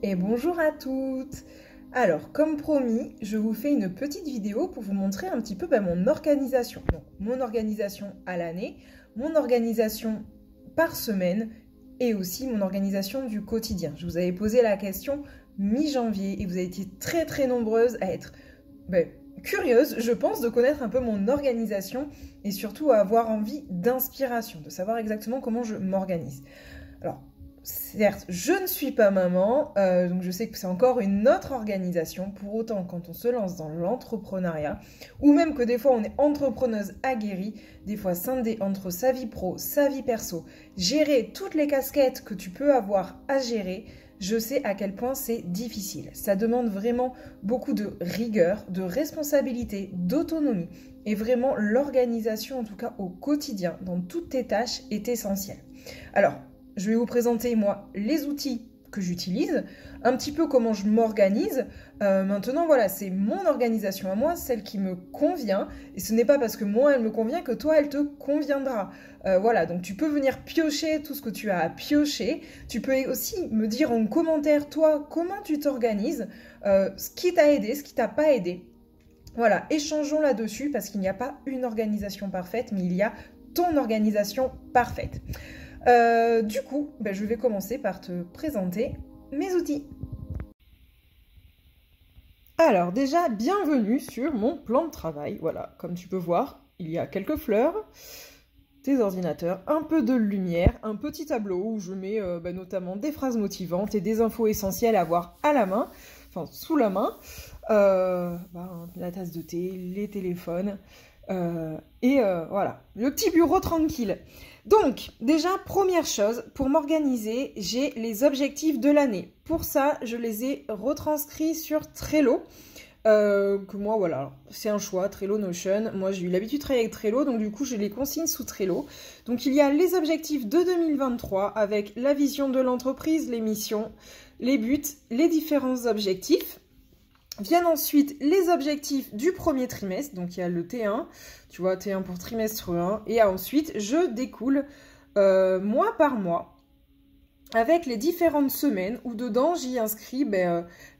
Et bonjour à toutes. Alors, comme promis, je vous fais une petite vidéo pour vous montrer un petit peu mon organisation. Donc, mon organisation à l'année, mon organisation par semaine et aussi mon organisation du quotidien. Je vous avais posé la question mi-janvier et vous avez été très nombreuses à être curieuses, je pense, de connaître un peu mon organisation et surtout à avoir envie d'inspiration, de savoir exactement comment je m'organise. Alors, certes, je ne suis pas maman, donc je sais que c'est encore une autre organisation. Pour autant, quand on se lance dans l'entrepreneuriat, ou même que des fois on est entrepreneuse aguerrie, des fois scindée entre sa vie pro, sa vie perso, gérer toutes les casquettes que tu peux avoir à gérer, je sais à quel point c'est difficile. Ça demande vraiment beaucoup de rigueur, de responsabilité, d'autonomie. Et vraiment, l'organisation, en tout cas au quotidien, dans toutes tes tâches, est essentielle. Alors, je vais vous présenter, moi, les outils que j'utilise, un petit peu comment je m'organise. Maintenant, voilà, c'est mon organisation à moi, celle qui me convient. Et ce n'est pas parce que moi, elle me convient que toi, elle te conviendra. Voilà, donc tu peux venir piocher tout ce que tu as à piocher. Tu peux aussi me dire en commentaire, toi, comment tu t'organises, ce qui t'a aidé, ce qui t'a pas aidé. Voilà, échangeons là-dessus parce qu'il n'y a pas une organisation parfaite, mais il y a ton organisation parfaite. Du coup, je vais commencer par te présenter mes outils. Alors déjà, bienvenue sur mon plan de travail. Voilà, comme tu peux voir, il y a quelques fleurs, des ordinateurs, un peu de lumière, un petit tableau où je mets notamment des phrases motivantes et des infos essentielles à avoir à la main, enfin sous la main, la tasse de thé, les téléphones, voilà, le petit bureau tranquille. Donc, déjà, première chose, pour m'organiser, j'ai les objectifs de l'année. Pour ça, je les ai retranscrits sur Trello. Que moi, voilà, c'est un choix, Trello, Notion. Moi, j'ai eu l'habitude de travailler avec Trello, donc du coup, je les consigne sous Trello. Donc, il y a les objectifs de 2023 avec la vision de l'entreprise, les missions, les buts, les différents objectifs. Viennent ensuite les objectifs du premier trimestre, donc il y a le T1, tu vois, T1 pour trimestre 1, et ensuite je découle mois par mois avec les différentes semaines où dedans j'y inscris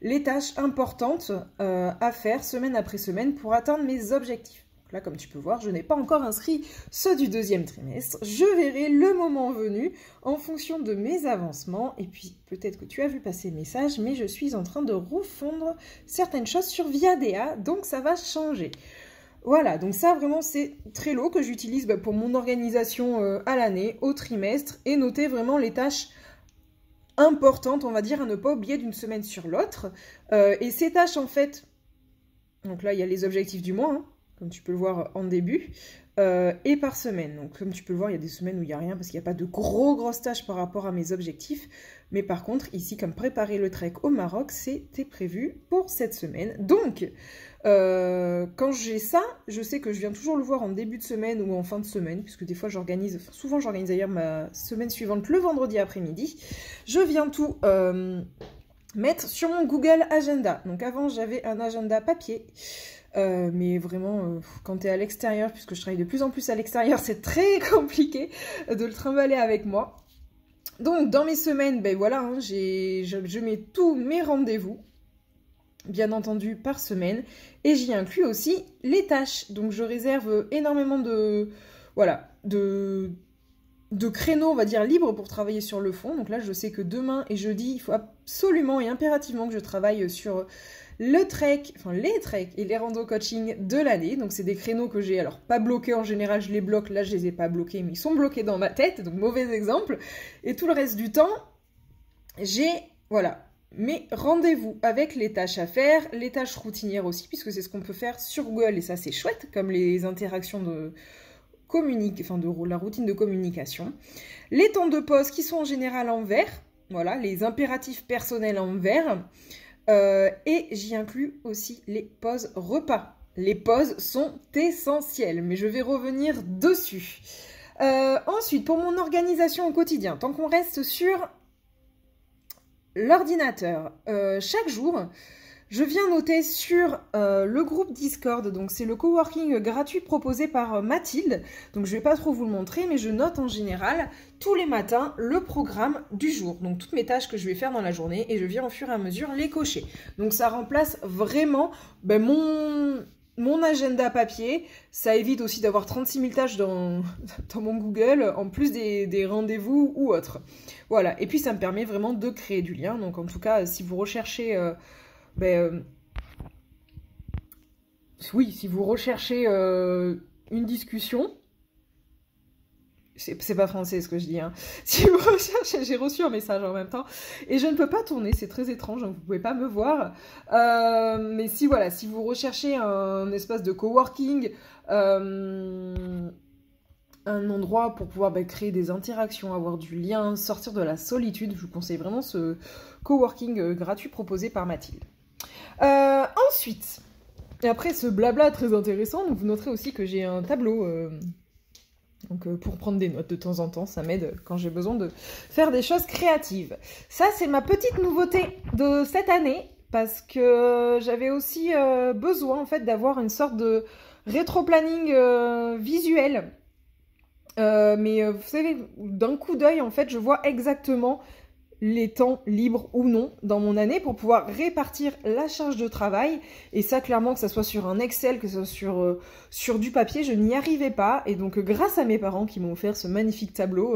les tâches importantes à faire semaine après semaine pour atteindre mes objectifs. Là, comme tu peux voir, je n'ai pas encore inscrit ceux du deuxième trimestre. Je verrai le moment venu en fonction de mes avancements. Et puis, peut-être que tu as vu passer le message, mais je suis en train de refondre certaines choses sur Viadea, donc ça va changer. Voilà, donc ça, vraiment, c'est Trello que j'utilise pour mon organisation à l'année, au trimestre, et noter vraiment les tâches importantes, on va dire, à ne pas oublier d'une semaine sur l'autre. Et ces tâches, en fait, donc là, il y a les objectifs du mois, comme tu peux le voir en début, et par semaine. Donc comme tu peux le voir, il y a des semaines où il n'y a rien parce qu'il n'y a pas de grosses tâches par rapport à mes objectifs. Mais par contre, ici, comme préparer le trek au Maroc, c'était prévu pour cette semaine. Donc, quand j'ai ça, je sais que je viens toujours le voir en début de semaine ou en fin de semaine, puisque des fois souvent j'organise d'ailleurs ma semaine suivante le vendredi après-midi. Je viens tout mettre sur mon Google Agenda. Donc avant, j'avais un agenda papier. Mais vraiment, quand tu es à l'extérieur, puisque je travaille de plus en plus à l'extérieur, c'est très compliqué de le trimballer avec moi. Donc, dans mes semaines, voilà, je mets tous mes rendez-vous, bien entendu, par semaine. Et j'y inclus aussi les tâches. Donc, je réserve énormément de créneaux, on va dire, libres pour travailler sur le fond. Donc là, je sais que demain et jeudi, il faut absolument et impérativement que je travaille sur les treks et les rando coaching de l'année. Donc c'est des créneaux que j'ai, alors pas bloqués en général, je les bloque, là je les ai pas bloqués, mais ils sont bloqués dans ma tête, donc mauvais exemple. Et tout le reste du temps, j'ai, voilà, mes rendez-vous avec les tâches à faire, les tâches routinières aussi, puisque c'est ce qu'on peut faire sur Google, et ça c'est chouette, comme les interactions de la routine de communication. Les temps de pause qui sont en général en vert, voilà, les impératifs personnels en vert. Et j'y inclus aussi les pauses repas. Les pauses sont essentielles, mais je vais revenir dessus. Ensuite, pour mon organisation au quotidien, tant qu'on reste sur l'ordinateur, chaque jour, je viens noter sur le groupe Discord, donc c'est le coworking gratuit proposé par Mathilde, donc je vais pas trop vous le montrer, mais je note en général tous les matins le programme du jour, donc toutes mes tâches que je vais faire dans la journée, et je viens au fur et à mesure les cocher. Donc ça remplace vraiment mon agenda papier, ça évite aussi d'avoir 36 000 tâches dans mon Google, en plus des rendez-vous ou autres. Voilà, et puis ça me permet vraiment de créer du lien, donc en tout cas, si vous recherchez... oui, si vous recherchez une discussion, c'est pas français ce que je dis, hein. Si vous recherchez, j'ai reçu un message en même temps, et je ne peux pas tourner, c'est très étrange, donc vous pouvez pas me voir. Mais si voilà, si vous recherchez un espace de coworking, un endroit pour pouvoir créer des interactions, avoir du lien, sortir de la solitude, je vous conseille vraiment ce coworking gratuit proposé par Mathilde. Ensuite, et après ce blabla très intéressant, vous noterez aussi que j'ai un tableau pour prendre des notes de temps en temps, ça m'aide quand j'ai besoin de faire des choses créatives. Ça, c'est ma petite nouveauté de cette année, parce que j'avais aussi besoin en fait d'avoir une sorte de rétro-planning visuel. Mais vous savez, d'un coup d'œil, en fait, je vois exactement les temps libres ou non dans mon année pour pouvoir répartir la charge de travail. Et ça, clairement, que ça soit sur un Excel, que ce soit sur du papier, je n'y arrivais pas. Et donc, grâce à mes parents qui m'ont offert ce magnifique tableau,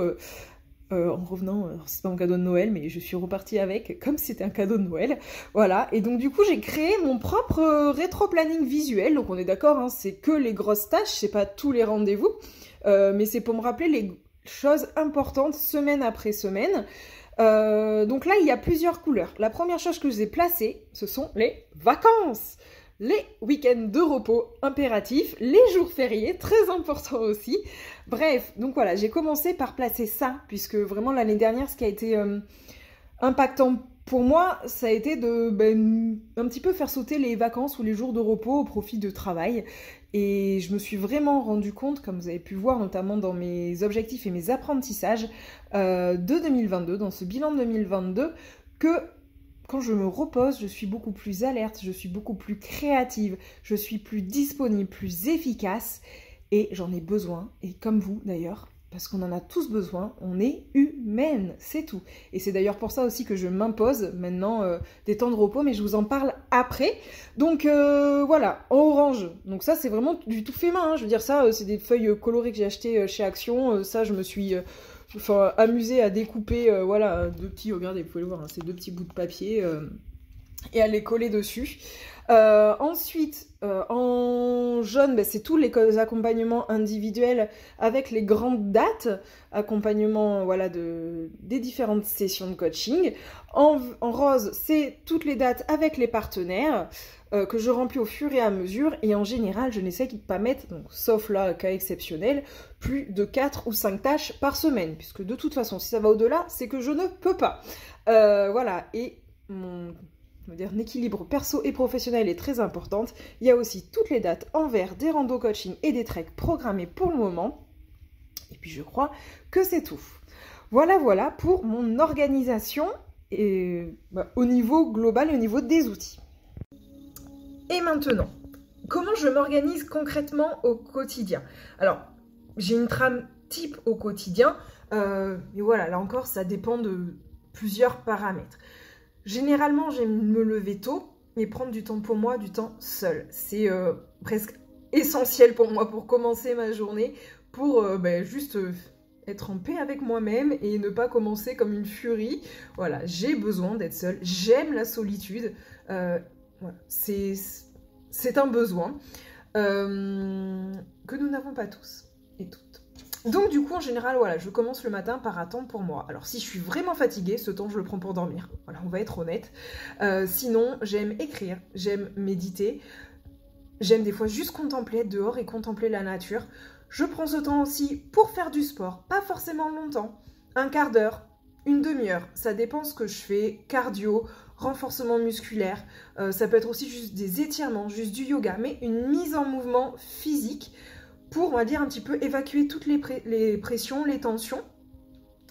en revenant, c'est pas mon cadeau de Noël, mais je suis repartie avec, comme si c'était un cadeau de Noël. Voilà, et donc du coup, j'ai créé mon propre rétro-planning visuel. Donc on est d'accord, hein, c'est que les grosses tâches, c'est pas tous les rendez-vous. Mais c'est pour me rappeler les choses importantes semaine après semaine. Donc là, il y a plusieurs couleurs. La première chose que je vous ai placée, ce sont les vacances. Les week-ends de repos impératifs, les jours fériés, très importants aussi. Bref, donc voilà, j'ai commencé par placer ça, puisque vraiment l'année dernière, ce qui a été impactant pour moi, ça a été de un petit peu faire sauter les vacances ou les jours de repos au profit de travail. Et je me suis vraiment rendu compte, comme vous avez pu voir notamment dans mes objectifs et mes apprentissages de 2022, dans ce bilan de 2022, que quand je me repose, je suis beaucoup plus alerte, je suis beaucoup plus créative, je suis plus disponible, plus efficace, et j'en ai besoin, et comme vous d'ailleurs, parce qu'on en a tous besoin, on est humaine, c'est tout. Et c'est d'ailleurs pour ça aussi que je m'impose maintenant des temps de repos, mais je vous en parle après. Donc voilà, en orange, donc ça c'est vraiment du tout fait main, hein. Je veux dire ça, c'est des feuilles colorées que j'ai achetées chez Action, ça je me suis... amusée à découper, voilà, deux petits, regardez, vous pouvez le voir, hein, c'est deux petits bouts de papier et à les coller dessus. Ensuite, en jaune, c'est tous les accompagnements individuels avec les grandes dates, accompagnement voilà, des différentes sessions de coaching. En rose, c'est toutes les dates avec les partenaires que je remplis au fur et à mesure. Et en général, je n'essaie de pas mettre, donc, sauf là, cas exceptionnel, plus de 4 ou 5 tâches par semaine. Puisque de toute façon, si ça va au-delà, c'est que je ne peux pas. Voilà, et mon équilibre perso et professionnel est très importante. Il y a aussi toutes les dates en vert des randos coaching et des treks programmés pour le moment. Et puis je crois que c'est tout. Voilà pour mon organisation et, au niveau global et au niveau des outils. Et maintenant, comment je m'organise concrètement au quotidien? Alors, j'ai une trame type au quotidien, mais voilà, là encore, ça dépend de plusieurs paramètres. Généralement, j'aime me lever tôt et prendre du temps pour moi, du temps seul. C'est presque essentiel pour moi pour commencer ma journée, pour juste être en paix avec moi-même et ne pas commencer comme une furie. Voilà, j'ai besoin d'être seule, j'aime la solitude, voilà, c'est un besoin que nous n'avons pas tous et toutes. Donc du coup, en général, voilà, je commence le matin par un temps pour moi. Alors si je suis vraiment fatiguée, ce temps, je le prends pour dormir. Voilà, on va être honnête. Sinon, j'aime écrire, j'aime méditer. J'aime des fois juste contempler, être dehors et contempler la nature. Je prends ce temps aussi pour faire du sport, pas forcément longtemps. Un quart d'heure, une demi-heure, ça dépend ce que je fais. Cardio, renforcement musculaire, ça peut être aussi juste des étirements, juste du yoga, mais une mise en mouvement physique pour, on va dire, un petit peu évacuer toutes les pressions, les tensions,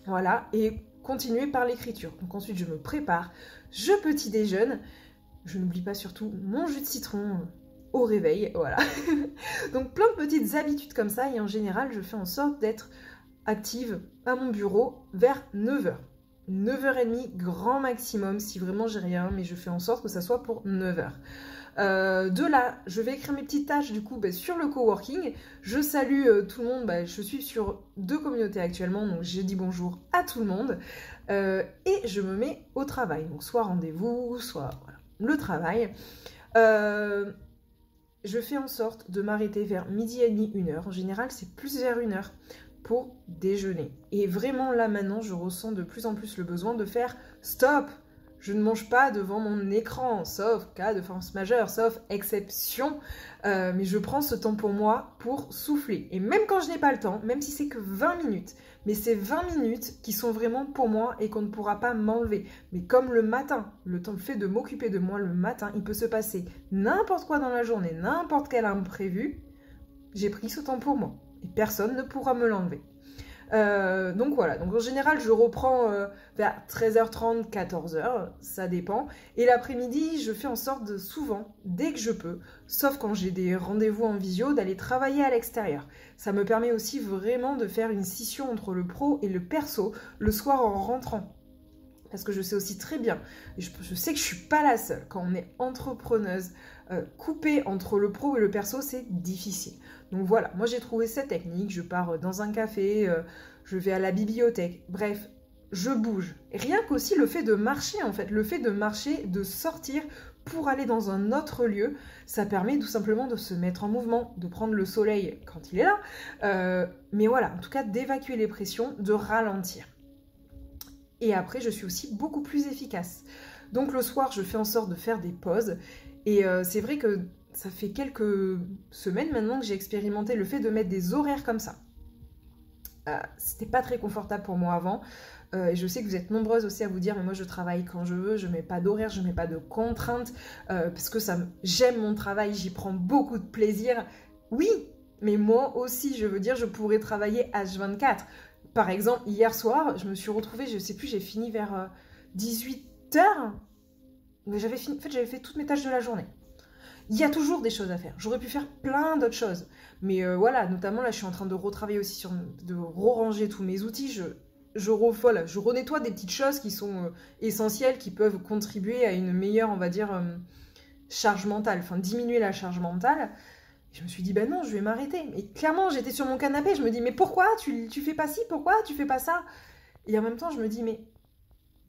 voilà, et continuer par l'écriture. Donc ensuite, je me prépare, je petit déjeune, je n'oublie pas surtout mon jus de citron au réveil, voilà. Donc plein de petites habitudes comme ça, et en général, je fais en sorte d'être active à mon bureau vers 9h. 9h30, grand maximum, si vraiment j'ai rien, mais je fais en sorte que ça soit pour 9h. De là, je vais écrire mes petites tâches du coup sur le coworking. Je salue tout le monde, je suis sur 2 communautés actuellement, donc je dis bonjour à tout le monde. Et je me mets au travail, donc soit rendez-vous, soit voilà, le travail. Je fais en sorte de m'arrêter vers 12h30, 1h. En général, c'est plus vers 1h pour déjeuner. Et vraiment, là, maintenant, je ressens de plus en plus le besoin de faire stop. Je ne mange pas devant mon écran, sauf cas de force majeure, sauf exception. Mais je prends ce temps pour moi pour souffler. Et même quand je n'ai pas le temps, même si c'est que 20 minutes, mais c'est 20 minutes qui sont vraiment pour moi et qu'on ne pourra pas m'enlever. Mais comme le matin, le fait de m'occuper de moi le matin, il peut se passer n'importe quoi dans la journée, n'importe quel imprévu, j'ai pris ce temps pour moi. Et personne ne pourra me l'enlever. Donc voilà, donc en général je reprends vers 13h30, 14h, ça dépend. Et l'après-midi, je fais en sorte de souvent, dès que je peux, sauf quand j'ai des rendez-vous en visio, d'aller travailler à l'extérieur. Ça me permet aussi vraiment de faire une scission entre le pro et le perso le soir en rentrant. Parce que je sais aussi très bien, et je sais que je suis pas la seule, quand on est entrepreneuse, couper entre le pro et le perso, c'est difficile. Donc voilà, moi j'ai trouvé cette technique, je pars dans un café, je vais à la bibliothèque, bref, je bouge. Rien qu'aussi le fait de marcher en fait, le fait de marcher, de sortir pour aller dans un autre lieu, ça permet tout simplement de se mettre en mouvement, de prendre le soleil quand il est là, mais voilà, en tout cas d'évacuer les pressions, de ralentir. Et après, je suis aussi beaucoup plus efficace. Donc le soir, je fais en sorte de faire des pauses. Et c'est vrai que ça fait quelques semaines maintenant que j'ai expérimenté le fait de mettre des horaires comme ça. C'était pas très confortable pour moi avant. Et je sais que vous êtes nombreuses aussi à vous dire, mais moi je travaille quand je veux, je mets pas d'horaire, je mets pas de contraintes, parce que j'aime mon travail, j'y prends beaucoup de plaisir. Oui, mais moi aussi, je veux dire, je pourrais travailler H24. Par exemple, hier soir, je me suis retrouvée, je sais plus, j'ai fini vers 18h. Mais j'avais fait toutes mes tâches de la journée. Il y a toujours des choses à faire. J'aurais pu faire plein d'autres choses. Mais voilà, notamment là, je suis en train de retravailler aussi de re-ranger tous mes outils. Je renettoie des petites choses qui sont essentielles, qui peuvent contribuer à une meilleure, on va dire, charge mentale. Enfin, diminuer la charge mentale. Je me suis dit, ben non, je vais m'arrêter. Mais clairement, j'étais sur mon canapé, je me dis, mais pourquoi tu fais pas ci, pourquoi tu fais pas ça? Et en même temps, je me dis, mais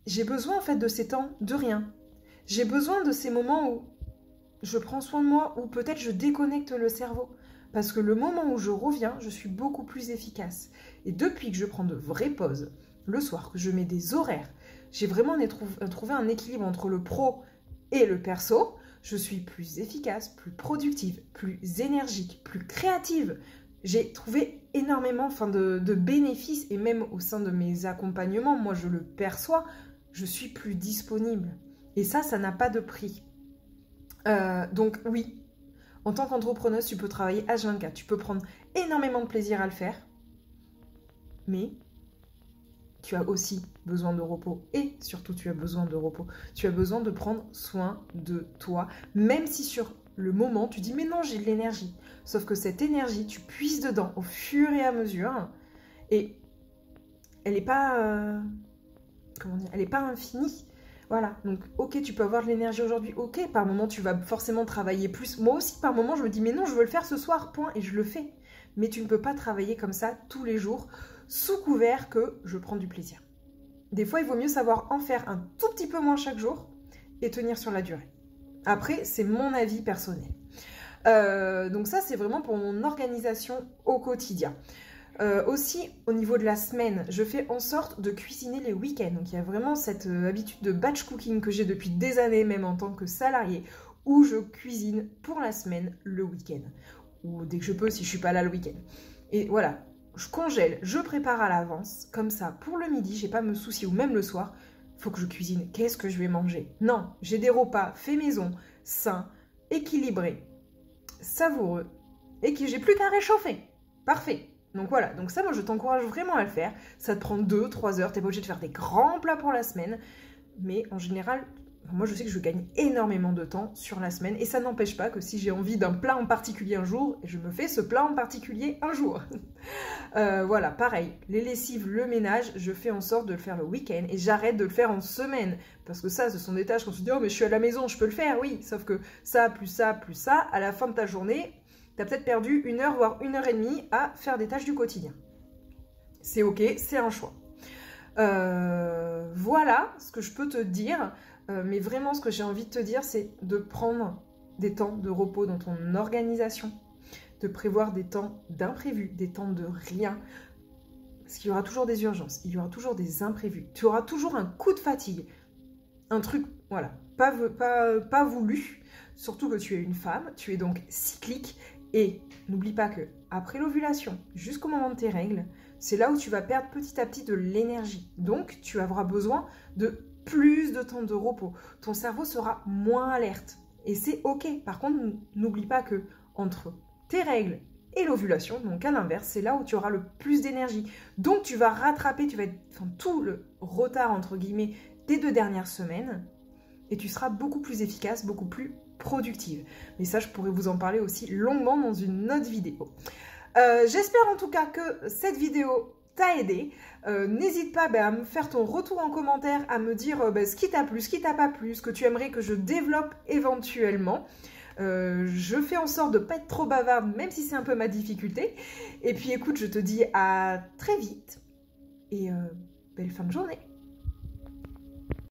j'ai besoin en fait de ces temps de rien. J'ai besoin de ces moments où je prends soin de moi, où peut-être je déconnecte le cerveau. Parce que le moment où je reviens, je suis beaucoup plus efficace. Et depuis que je prends de vraies pauses, le soir, que je mets des horaires, j'ai vraiment trouvé un équilibre entre le pro et le perso. Je suis plus efficace, plus productive, plus énergique, plus créative. J'ai trouvé énormément de bénéfices et même au sein de mes accompagnements, moi je le perçois, je suis plus disponible. Et ça n'a pas de prix. Donc oui, en tant qu'entrepreneuse, tu peux travailler H24, tu peux prendre énormément de plaisir à le faire, mais tu as aussi besoin de repos et surtout tu as besoin de repos. Tu as besoin de prendre soin de toi, même si sur le moment tu dis mais non j'ai de l'énergie. Sauf que cette énergie, tu puises dedans au fur et à mesure et elle n'est pas, elle n'est pas infinie. Voilà, donc ok tu peux avoir de l'énergie aujourd'hui, ok par moment tu vas forcément travailler plus. Moi aussi par moment je me dis mais non je veux le faire ce soir, point, et je le fais. Mais tu ne peux pas travailler comme ça tous les jours sous couvert que je prends du plaisir. Des fois, il vaut mieux savoir en faire un tout petit peu moins chaque jour et tenir sur la durée. Après, c'est mon avis personnel. Donc ça, c'est vraiment pour mon organisation au quotidien. Aussi, au niveau de la semaine, je fais en sorte de cuisiner les week-ends. Donc il y a vraiment cette habitude de batch cooking que j'ai depuis des années, même en tant que salariée, où je cuisine pour la semaine le week-end. Ou dès que je peux, si je suis pas là le week-end. Et voilà. Je congèle, je prépare à l'avance, comme ça, pour le midi, j'ai pas à me soucier, ou même le soir, il faut que je cuisine. Qu'est-ce que je vais manger? Non, j'ai des repas faits maison, sains, équilibrés, savoureux, et que j'ai plus qu'à réchauffer. Parfait. Donc voilà, donc ça, moi, je t'encourage vraiment à le faire. Ça te prend 2-3 heures, t'es pas obligé de faire des grands plats pour la semaine, mais en général, moi je sais que je gagne énormément de temps sur la semaine et ça n'empêche pas que si j'ai envie d'un plat en particulier un jour, je me fais ce plat en particulier un jour. Voilà, pareil, les lessives, le ménage, je fais en sorte de le faire le week-end et j'arrête de le faire en semaine. Parce que ça, ce sont des tâches qu'on se dit, oh mais je suis à la maison, je peux le faire, oui. Sauf que ça, plus ça, plus ça, à la fin de ta journée, tu as peut-être perdu 1 heure, voire 1 heure et demie à faire des tâches du quotidien. C'est ok, c'est un choix. Voilà ce que je peux te dire. Mais vraiment, ce que j'ai envie de te dire, c'est de prendre des temps de repos dans ton organisation, de prévoir des temps d'imprévus, des temps de rien. Parce qu'il y aura toujours des urgences, il y aura toujours des imprévus, tu auras toujours un coup de fatigue. Un truc, voilà, pas voulu, surtout que tu es une femme, tu es donc cyclique. Et n'oublie pas que après l'ovulation, jusqu'au moment de tes règles, c'est là où tu vas perdre petit à petit de l'énergie. Donc, tu auras besoin de plus de temps de repos. Ton cerveau sera moins alerte. Et c'est ok. Par contre, n'oublie pas que entre tes règles et l'ovulation, donc à l'inverse, c'est là où tu auras le plus d'énergie. Donc, tu vas rattraper, tout le retard, entre guillemets, des 2 dernières semaines. Et tu seras beaucoup plus efficace, beaucoup plus productive. Mais ça, je pourrais vous en parler aussi longuement dans une autre vidéo. J'espère en tout cas que cette vidéo t'a aidé. N'hésite pas à me faire ton retour en commentaire, à me dire ce qui t'a plu, ce qui t'a pas plu, ce que tu aimerais que je développe éventuellement. Je fais en sorte de ne pas être trop bavarde, même si c'est un peu ma difficulté. Et puis écoute, je te dis à très vite et belle fin de journée.